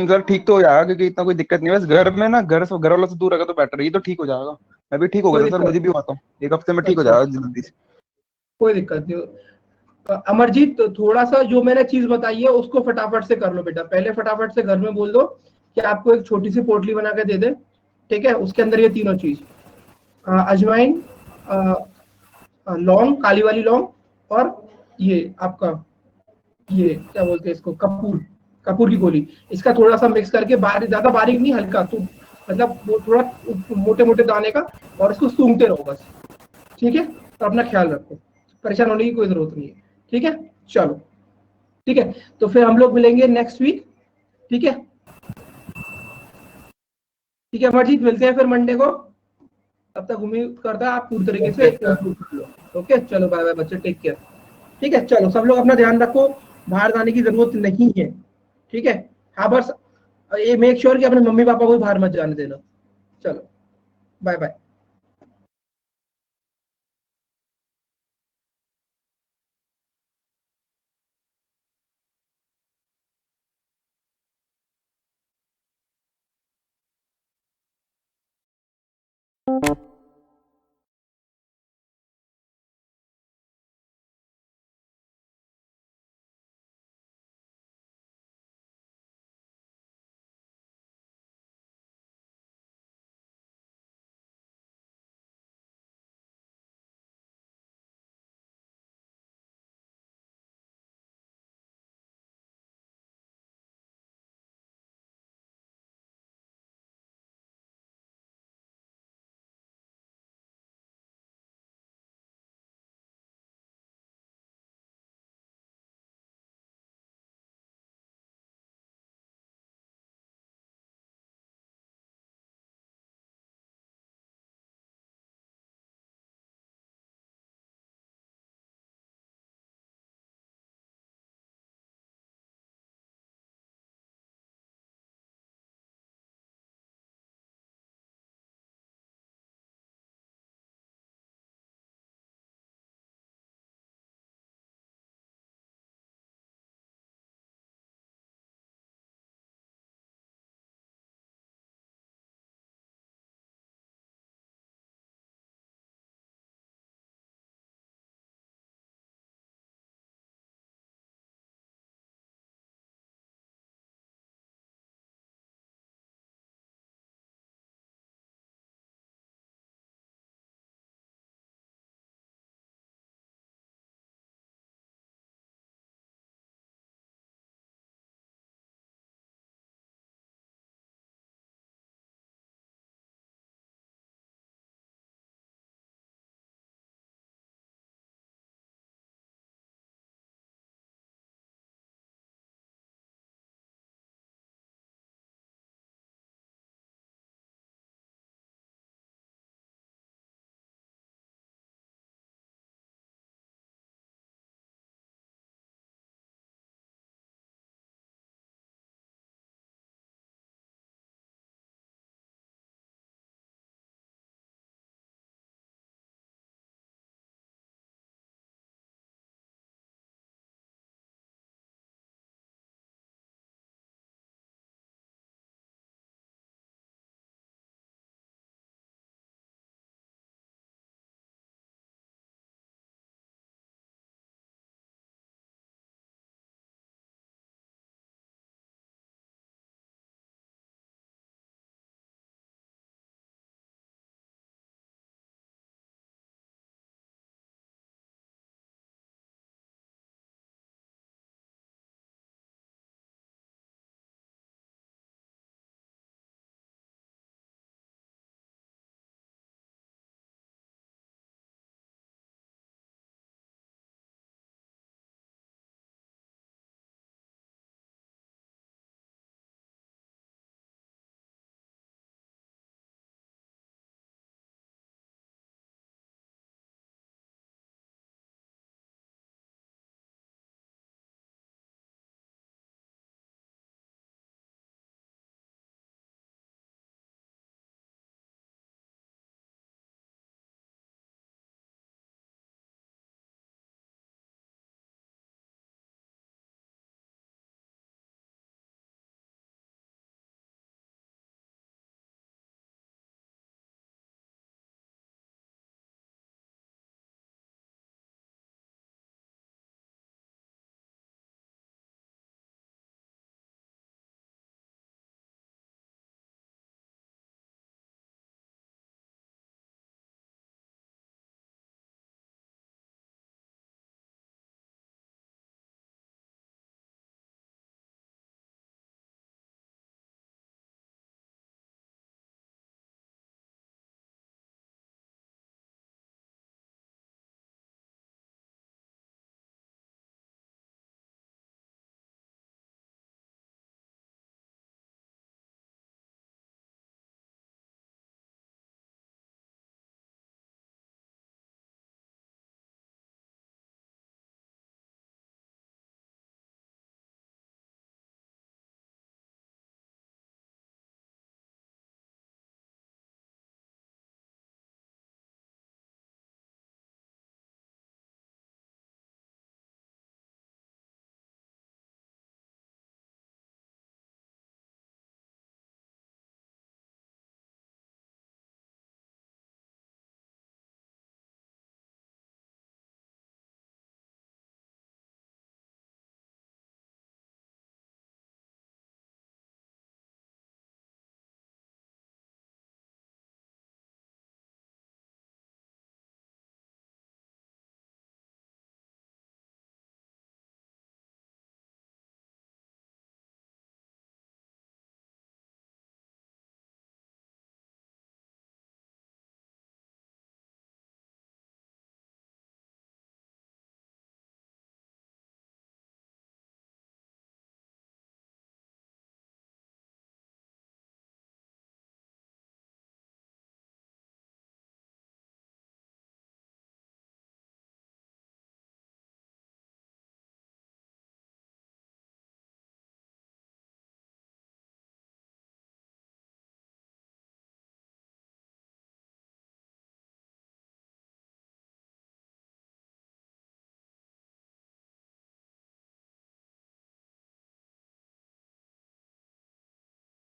सर ठीक तो हो जाएगा, क्योंकि इतना कोई दिक्कत नहीं है, बस घर में ना घर वालों से दूर रहेगा तो बेटर है। ये तो ठीक हो जाएगा, मैं भी ठीक हो कोई गया था सर, दिक्कत, मुझे भी हुआ था, एक हफ्ते में ठीक हो अच्छा, जाएगा जल्दी से। कोई दिक्कत नहीं। अमरजीत, तो थोड़ा सा जो मैंने चीज बताई है उसको फटाफट से कर लो बेटा। पहले फटाफट से घर में बोल दो कि आपको एक छोटी सी पोटली बना के दे दे, ठीक है? उसके अंदर ये तीनों चीज, अजवाइन, लौंग, काली वाली लौंग, और ये आपका, ये क्या बोलते हैं इसको, कपूर, कपूर की गोली। इसका थोड़ा सा मिक्स करके, बारीक, ज्यादा बारीक नहीं, हल्का, तो मतलब वो थोड़ा मोटे मोटे दाने का, और इसको सूंघते रहो बस, ठीक है? तो अपना ख्याल रखो, परेशान होने की कोई जरूरत नहीं है, ठीक है? चलो, ठीक है, तो फिर हम लोग मिलेंगे नेक्स्ट वीक, ठीक है? ठीक है अमरजीत, मिलते हैं फिर मंडे को। तब तक उम्मीद करता है आप पूरी तरीके से improve कर लो। ओके, चलो बाय बाय बच्चे, टेक केयर। ठीक है, चलो सब लोग अपना ध्यान रखो, बाहर जाने की जरूरत नहीं है, ठीक है? हाँ बस ये मेक श्योर कि अपने मम्मी पापा को भी बाहर मत जाने देना। चलो, बाय बाय।